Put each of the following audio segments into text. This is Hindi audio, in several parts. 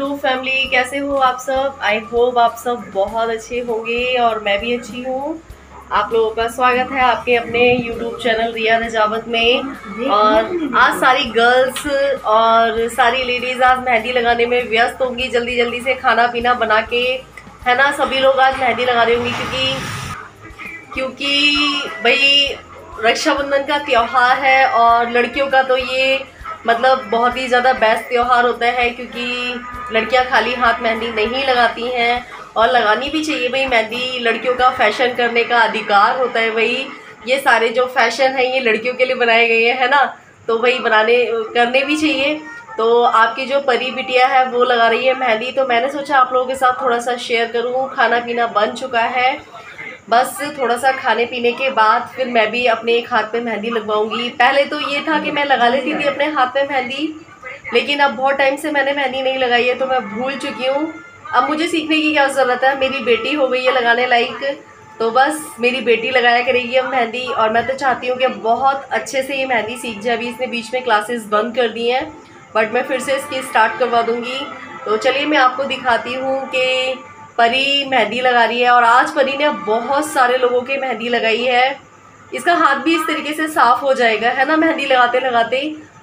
यूट्यूब फैमिली, कैसे हो आप सब। आई होप आप सब बहुत अच्छे होंगे और मैं भी अच्छी हूँ। आप लोगों का स्वागत है आपके अपने यूट्यूब चैनल रिया रजावत में। और आज सारी गर्ल्स और सारी लेडीज आज मेहंदी लगाने में व्यस्त होंगी, जल्दी जल्दी से खाना पीना बना के, है ना। सभी लोग आज मेहंदी लगा रहे होंगे क्योंकि भाई रक्षाबंधन का त्योहार है और लड़कियों का तो ये मतलब बहुत ही ज़्यादा बेस्ट त्योहार होता है, क्योंकि लड़कियां खाली हाथ मेहंदी नहीं लगाती हैं और लगानी भी चाहिए भाई। मेहंदी लड़कियों का फैशन करने का अधिकार होता है भाई। ये सारे जो फैशन है ये लड़कियों के लिए बनाए गए हैं, है ना। तो भाई करने भी चाहिए। तो आपकी जो परी बिटिया है वो लगा रही है मेहंदी, तो मैंने सोचा आप लोगों के साथ थोड़ा सा शेयर करूँ। खाना पीना बन चुका है, बस थोड़ा सा खाने पीने के बाद फिर मैं भी अपने एक हाथ पे मेहंदी लगवाऊंगी। पहले तो ये था कि मैं लगा लेती थी अपने हाथ पे मेहंदी, लेकिन अब बहुत टाइम से मैंने मेहंदी नहीं लगाई है तो मैं भूल चुकी हूँ। अब मुझे सीखने की क्या ज़रूरत है, मेरी बेटी हो गई है लगाने लायक, तो बस मेरी बेटी लगाया करेगी अब मेहंदी। और मैं तो चाहती हूँ कि बहुत अच्छे से ये मेहंदी सीख जाए। अभी इसने बीच में क्लासेस बंद कर दी हैं, बट मैं फिर से इसकी स्टार्ट करवा दूँगी। तो चलिए मैं आपको दिखाती हूँ कि परी मेहंदी लगा रही है। और आज परी ने बहुत सारे लोगों के मेहंदी लगाई है। इसका हाथ भी इस तरीके से साफ हो जाएगा, है ना, मेहंदी लगाते लगाते,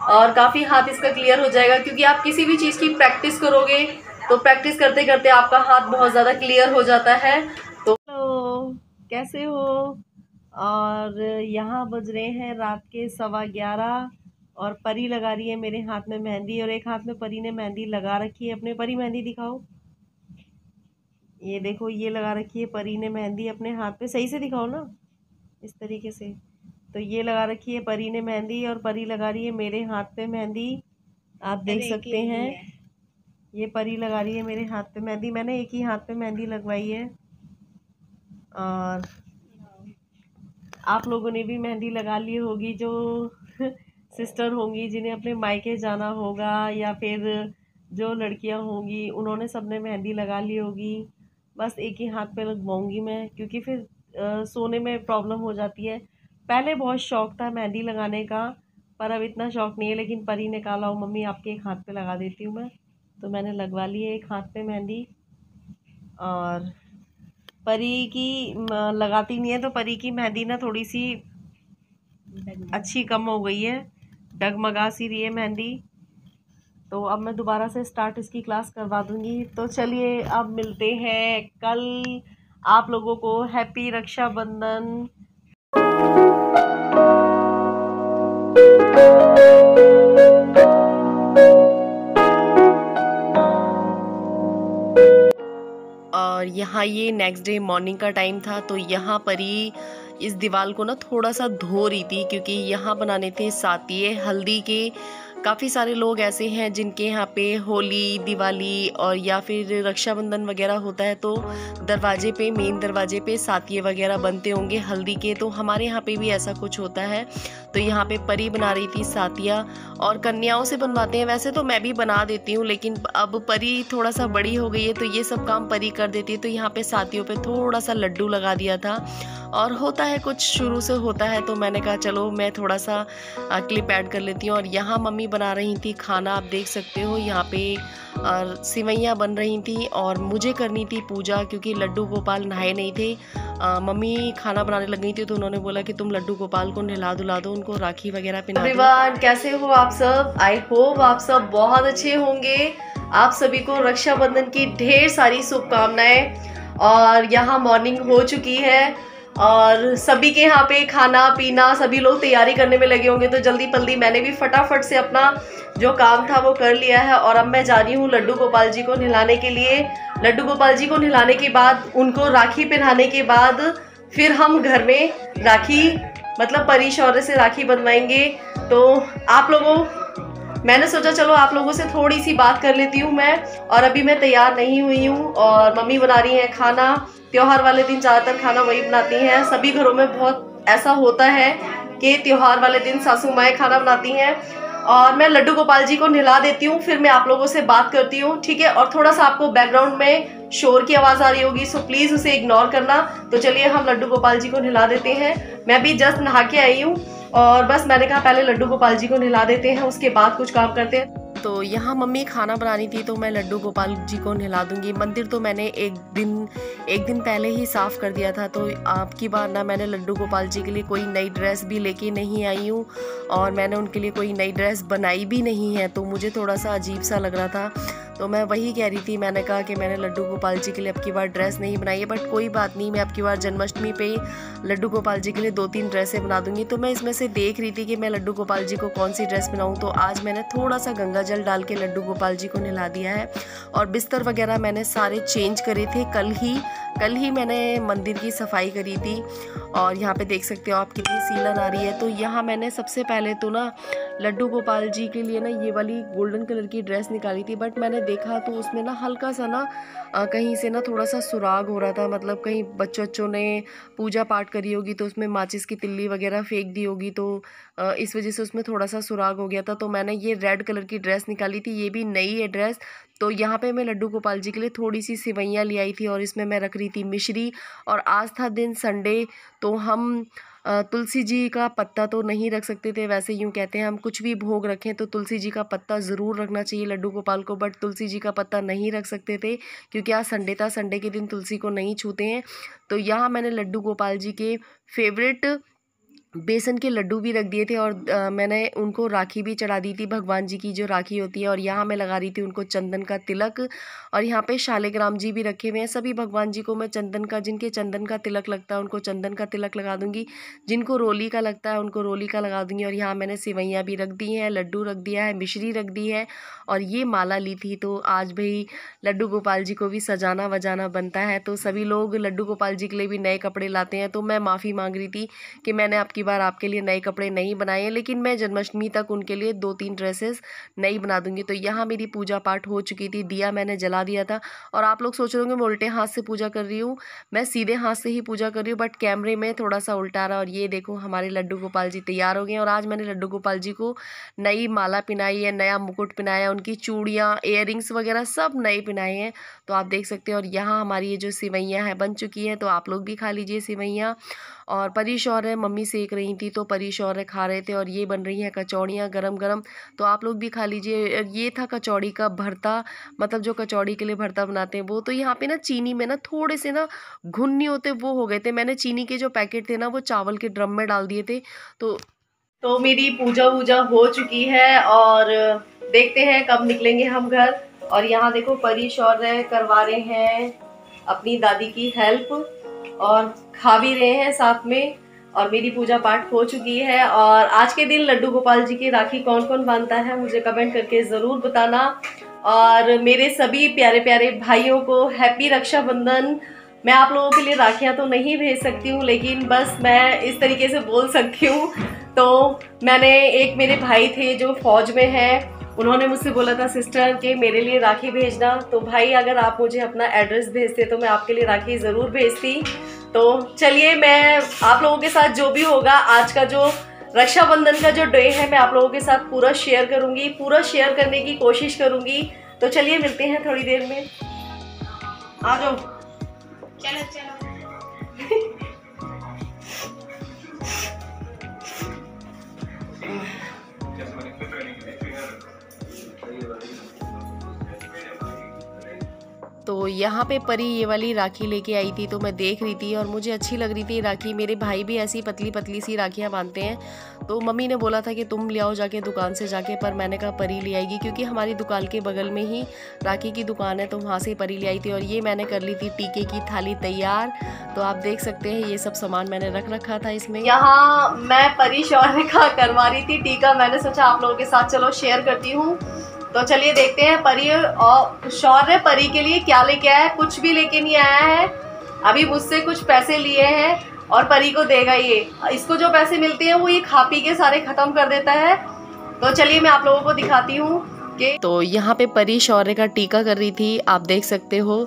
और काफ़ी हाथ इसका क्लियर हो जाएगा। क्योंकि आप किसी भी चीज़ की प्रैक्टिस करोगे तो प्रैक्टिस करते करते आपका हाथ बहुत ज़्यादा क्लियर हो जाता है। तो हेलो, कैसे हो। और यहाँ बज रहे हैं रात के 11:15 और परी लगा रही है मेरे हाथ में मेहंदी, और एक हाथ में परी ने मेहंदी लगा रखी है अपने। परी मेहंदी दिखाओ, ये देखो ये लगा रखी है परी ने मेहंदी अपने हाथ पे। सही से दिखाओ ना, इस तरीके से। तो ये लगा रखी है परी ने मेहंदी और परी लगा रही है मेरे हाथ पे मेहंदी। आप देख सकते हैं ये परी लगा रही है मेरे हाथ पे मेहंदी। मैंने एक ही हाथ पे मेहंदी लगवाई है। और आप लोगों ने भी मेहंदी लगा ली होगी, जो सिस्टर होंगी जिन्हें अपने मायके जाना होगा, या फिर जो लड़कियां होंगी उन्होंने सबने मेहंदी लगा ली होगी। बस एक ही हाथ पे लगवाऊंगी मैं, क्योंकि फिर सोने में प्रॉब्लम हो जाती है। पहले बहुत शौक था मेहंदी लगाने का, पर अब इतना शौक नहीं है। लेकिन परी ने कहा लाओ मम्मी आपके एक हाथ पे लगा देती हूँ मैं, तो मैंने लगवा ली है एक हाथ पे मेहंदी। और परी की लगाती नहीं है तो परी की मेहंदी ना थोड़ी सी अच्छी कम हो गई है, डगमगा सी रही है मेहंदी। तो अब मैं दोबारा से स्टार्ट इसकी क्लास करवा दूंगी। तो चलिए अब मिलते हैं कल। आप लोगों को हैप्पी रक्षाबंधन। और यहाँ ये नेक्स्ट डे मॉर्निंग का टाइम था, तो यहाँ पर ही इस दीवार को ना थोड़ा सा धो रही थी, क्योंकि यहाँ बनाने थे सातिये हल्दी के। काफ़ी सारे लोग ऐसे हैं जिनके यहाँ पे होली, दिवाली और या फिर रक्षाबंधन वगैरह होता है तो दरवाजे पे, मेन दरवाजे पे सातिये वगैरह बनते होंगे हल्दी के। तो हमारे यहाँ पे भी ऐसा कुछ होता है। तो यहाँ पे परी बना रही थी सातिया, और कन्याओं से बनवाते हैं। वैसे तो मैं भी बना देती हूँ, लेकिन अब परी थोड़ा सा बड़ी हो गई है तो ये सब काम परी कर देती है। तो यहाँ पे सातियों पे थोड़ा सा लड्डू लगा दिया था, और होता है कुछ शुरू से होता है, तो मैंने कहा चलो मैं थोड़ा सा क्लिप ऐड कर लेती हूँ। और यहाँ मम्मी बना रही थी खाना, आप देख सकते हो यहाँ पे सिवैयाँ बन रही थी, और मुझे करनी थी पूजा, क्योंकि लड्डू गोपाल नहाए नहीं थे। मम्मी खाना बनाने लग गई थी तो उन्होंने बोला कि तुम लड्डू गोपाल को नहला धुला दो, उनको राखी वगैरह पहना दो। एवरीवन, कैसे हो आप सब। आई होप आप सब बहुत अच्छे होंगे। आप सभी को रक्षाबंधन की ढेर सारी शुभकामनाएं। और यहाँ मॉर्निंग हो चुकी है और सभी के यहाँ पे खाना पीना सभी लोग तैयारी करने में लगे होंगे। तो जल्दी जल्दी मैंने भी फटाफट से अपना जो काम था वो कर लिया है, और अब मैं जा रही हूँ लड्डू गोपाल जी को नहलाने के लिए। लड्डू गोपाल जी को नहलाने के बाद, उनको राखी पहनाने के बाद, फिर हम घर में राखी मतलब परी शौर्य से राखी बनवाएंगे। तो आप लोगों, मैंने सोचा चलो आप लोगों से थोड़ी सी बात कर लेती हूँ मैं। और अभी मैं तैयार नहीं हुई हूँ, और मम्मी बना रही है खाना। त्योहार वाले दिन ज़्यादातर खाना वही बनाती हैं। सभी घरों में बहुत ऐसा होता है कि त्योहार वाले दिन सासू माएँ खाना बनाती हैं। और मैं लड्डू गोपाल जी को नहला देती हूँ, फिर मैं आप लोगों से बात करती हूँ, ठीक है। और थोड़ा सा आपको बैकग्राउंड में शोर की आवाज़ आ रही होगी, सो प्लीज़ उसे इग्नोर करना। तो चलिए हम लड्डू गोपाल जी को नहला देते हैं। मैं भी जस्ट नहा के आई हूँ, और बस मैंने कहा पहले लड्डू गोपाल जी को नहला देते हैं, उसके बाद कुछ काम करते हैं। तो यहाँ मम्मी खाना बना रही थी तो मैं लड्डू गोपाल जी को नहला दूंगी। मंदिर तो मैंने एक दिन पहले ही साफ़ कर दिया था। तो आपकी बार ना मैंने लड्डू गोपाल जी के लिए कोई नई ड्रेस भी लेके नहीं आई हूँ और मैंने उनके लिए कोई नई ड्रेस बनाई भी नहीं है, तो मुझे थोड़ा सा अजीब सा लग रहा था। तो मैं वही कह रही थी, मैंने कहा कि मैंने लड्डू गोपाल जी के लिए अब की बार ड्रेस नहीं बनाई है, बट कोई बात नहीं, मैं अब की बार जन्माष्टमी पे लड्डू गोपाल जी के लिए 2-3 ड्रेसें बना दूंगी। तो मैं इसमें से देख रही थी कि मैं लड्डू गोपाल जी को कौन सी ड्रेस बनाऊं। तो आज मैंने थोड़ा सा गंगा जल डाल के लड्डू गोपाल जी को नहला दिया है और बिस्तर वगैरह मैंने सारे चेंज करे थे। कल ही मैंने मंदिर की सफाई करी थी और यहाँ पे देख सकते हो आप कितनी सीलन आ रही है। तो यहाँ मैंने सबसे पहले तो ना लड्डू गोपाल जी के लिए ना ये वाली गोल्डन कलर की ड्रेस निकाली थी, बट मैंने देखा तो उसमें ना हल्का सा ना कहीं से ना थोड़ा सा सुराग हो रहा था, मतलब कहीं बच्चों ने पूजा पाठ करी होगी तो उसमें माचिस की तिल्ली वगैरह फेंक दी होगी, तो इस वजह से उसमें थोड़ा सा सुराग हो गया था। तो मैंने ये रेड कलर की ड्रेस निकाली थी, ये भी नई है ड्रेस। तो यहाँ पे मैं लड्डू गोपाल जी के लिए थोड़ी सी सिवैयाँ ले आई थी और इसमें मैं रख रही थी मिश्री। और आज था दिन संडे, तो हम तुलसी जी का पत्ता तो नहीं रख सकते थे। वैसे यूँ कहते हैं हम कुछ भी भोग रखें तो तुलसी जी का पत्ता ज़रूर रखना चाहिए लड्डू गोपाल को, बट तुलसी जी का पत्ता नहीं रख सकते थे क्योंकि आज संडे था, संडे के दिन तुलसी को नहीं छूते हैं। तो यहाँ मैंने लड्डू गोपाल जी के फेवरेट बेसन के लड्डू भी रख दिए थे और मैंने उनको राखी भी चढ़ा दी थी, भगवान जी की जो राखी होती है। और यहाँ मैं लगा रही थी उनको चंदन का तिलक। और यहाँ पे शालिग्राम जी भी रखे हुए हैं। सभी भगवान जी को मैं जिनके चंदन का तिलक लगता है उनको चंदन का तिलक लगा दूंगी, जिनको रोली का लगता है उनको रोली का लगा दूंगी। और यहाँ मैंने सिवैयाँ भी रख दी हैं, लड्डू रख दिया है, मिश्री रख दी है और ये माला ली थी। तो आज भाई लड्डू गोपाल जी को भी सजाना वजाना बनता है, तो सभी लोग लड्डू गोपाल जी के लिए भी नए कपड़े लाते हैं। तो मैं माफ़ी मांग रही थी कि मैंने आपकी बार आपके लिए नए कपड़े नहीं बनाए हैं, लेकिन मैं जन्माष्टमी तक उनके लिए 2-3 ड्रेसेस नई बना दूंगी। तो यहाँ मेरी पूजा पाठ हो चुकी थी, दिया मैंने जला दिया था। और आप लोग सोच रहे होंगे मैं उल्टे हाथ से पूजा कर रही हूँ, मैं सीधे हाथ से ही पूजा कर रही हूँ, बट कैमरे में थोड़ा सा उल्टा रहा। और ये देखो हमारे लड्डू गोपाल जी तैयार हो गए। और आज मैंने लड्डू गोपाल जी को नई माला पहनाई है, नया मुकुट पहनाया, उनकी चूड़ियाँ इयररिंग्स वगैरह सब नए पहनाए हैं। तो आप देख सकते हैं। और यहाँ हमारी ये जो सिवैयाँ हैं बन चुकी हैं, तो आप लोग भी खा लीजिए सिवैयाँ। और परी शौर्य मम्मी सेक रही थी तो परी शौर्य खा रहे थे। और ये बन रही हैं कचौड़ियाँ गरम गरम, तो आप लोग भी खा लीजिए। ये था कचौड़ी का भरता, मतलब जो कचौड़ी के लिए भरता बनाते हैं वो। तो यहाँ पे ना चीनी में ना थोड़े से ना घुन नहीं होते, वो हो गए थे। मैंने चीनी के जो पैकेट थे ना वो चावल के ड्रम में डाल दिए थे। तो मेरी पूजा वूजा हो चुकी है और देखते हैं कब निकलेंगे हम घर। और यहाँ देखो परी शौर्य करवा रहे हैं अपनी दादी की हेल्प और खा भी रहे हैं साथ में। और मेरी पूजा पाठ हो चुकी है। और आज के दिन लड्डू गोपाल जी की राखी कौन कौन बांधता है मुझे कमेंट करके ज़रूर बताना। और मेरे सभी प्यारे प्यारे भाइयों को हैप्पी रक्षाबंधन। मैं आप लोगों के लिए राखियाँ तो नहीं भेज सकती हूँ, लेकिन बस मैं इस तरीके से बोल सकती हूँ। तो मेरे भाई थे जो फौज में है, उन्होंने मुझसे बोला था सिस्टर कि मेरे लिए राखी भेजना। तो भाई अगर आप मुझे अपना एड्रेस भेजते तो मैं आपके लिए राखी ज़रूर भेजती। तो चलिए मैं आप लोगों के साथ जो भी होगा आज का जो रक्षाबंधन का जो डे है मैं आप लोगों के साथ पूरा शेयर करूँगी, पूरा शेयर करने की कोशिश करूँगी। तो चलिए मिलते हैं थोड़ी देर में। आ जाओ। चलो तो यहाँ पे परी ये वाली राखी लेके आई थी, तो मैं देख रही थी और मुझे अच्छी लग रही थी राखी। मेरे भाई भी ऐसी पतली पतली सी राखियाँ बांधते हैं, तो मम्मी ने बोला था कि तुम ले आओ जाके दुकान से जाके, पर मैंने कहा परी ले आएगी क्योंकि हमारी दुकान के बगल में ही राखी की दुकान है, तो वहाँ से परी ले आई थी। और ये मैंने कर ली थी टीके की थाली तैयार। तो आप देख सकते हैं ये सब सामान मैंने रख रखा था इसमें। यहाँ मैं परी शौर्य का करवा रही थी टीका, मैंने सोचा आप लोगों के साथ चलो शेयर करती हूँ। तो चलिए देखते हैं परी और शौर्य परी के लिए क्या लेके आया है। कुछ भी लेके नहीं आया है, अभी मुझसे कुछ पैसे लिए हैं और परी को देगा ये। इसको जो पैसे मिलते हैं वो ये खा पी के सारे खत्म कर देता है। तो चलिए मैं आप लोगों को दिखाती हूँ कि तो यहाँ पे परी शौर्य का टीका कर रही थी, आप देख सकते हो।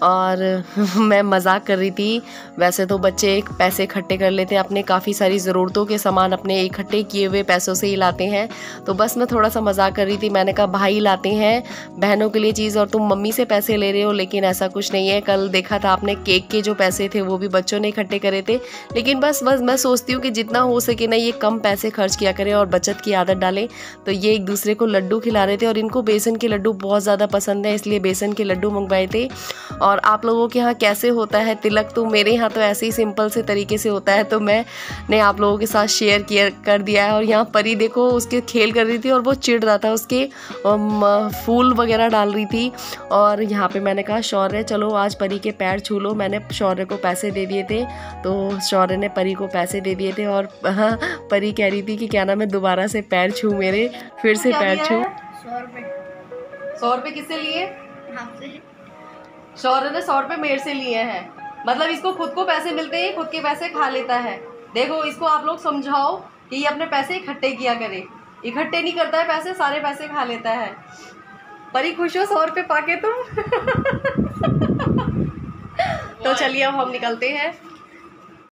और मैं मजाक कर रही थी। वैसे तो बच्चे पैसे इकट्ठे कर लेते हैं, अपने काफ़ी सारी ज़रूरतों के सामान अपने इकट्ठे किए हुए पैसों से ही लाते हैं। तो बस मैं थोड़ा सा मजाक कर रही थी। मैंने कहा भाई लाते हैं बहनों के लिए चीज़ और तुम मम्मी से पैसे ले रहे हो, लेकिन ऐसा कुछ नहीं है। कल देखा था आपने केक के जो पैसे थे वो भी बच्चों ने इकट्ठे करे थे। लेकिन बस मैं सोचती हूँ कि जितना हो सके ना ये कम पैसे खर्च किया करें और बचत की आदत डालें। तो ये एक दूसरे को लड्डू खिला रहे थे और इनको बेसन के लड्डू बहुत ज़्यादा पसंद है, इसलिए बेसन के लड्डू मंगवाए थे। और आप लोगों के यहाँ कैसे होता है तिलक? तो मेरे यहाँ तो ऐसे ही सिंपल से तरीके से होता है, तो मैंने आप लोगों के साथ शेयर कर दिया है। और यहाँ परी देखो उसके खेल कर रही थी और वो चिढ़ रहा था, उसके फूल वगैरह डाल रही थी। और यहाँ पे मैंने कहा शौर्य चलो आज परी के पैर छू लो। मैंने शौर्य को पैसे दे दिए थे, तो शौर्य ने परी को पैसे दे दिए थे। और हाँ, परी कह रही थी कि क्या ना मैं दोबारा से पैर छू, मेरे फिर से पैर छू। 100 रुपये किससे लिए? शौर्य ने 100 रुपये मेरे से लिए हैं। मतलब इसको खुद को पैसे मिलते हैं, खुद के पैसे खा लेता है। देखो इसको आप लोग समझाओ कि ये अपने पैसे इकट्ठे किया करे। इकट्ठे नहीं करता है पैसे, सारे पैसे खा लेता है। परी खुश हो 100 रुपये पाके तुम? तो चलिए अब हम निकलते हैं।